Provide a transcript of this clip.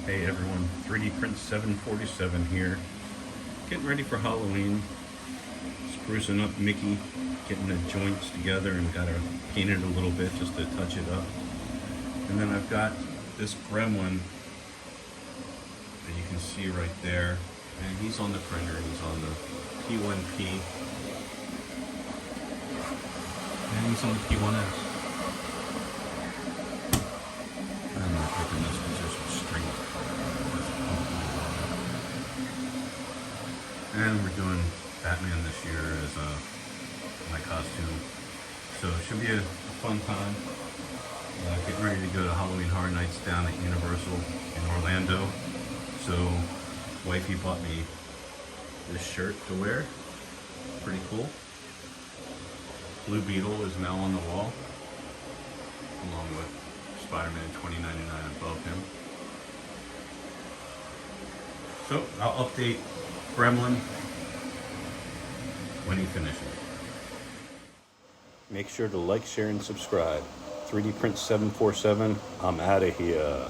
Hey everyone, 3D Print 747 here. Getting ready for Halloween. Sprucing up Mickey, getting the joints together and gotta paint it a little bit just to touch it up. And then I've got this gremlin that you can see right there. And he's on the printer, he's on the P1P. And he's on the P1S. I'm not picking this because there's some string. And we're doing Batman this year as my costume. So it should be a fun time. Getting ready to go to Halloween Horror Nights down at Universal in Orlando. So wifey bought me this shirt to wear. Pretty cool. Blue Beetle is now on the wall, along with Spider-Man 2099 above him. So I'll update Gremlin when he finishes. Make sure to like, share, and subscribe. 3D Print 747, I'm out of here.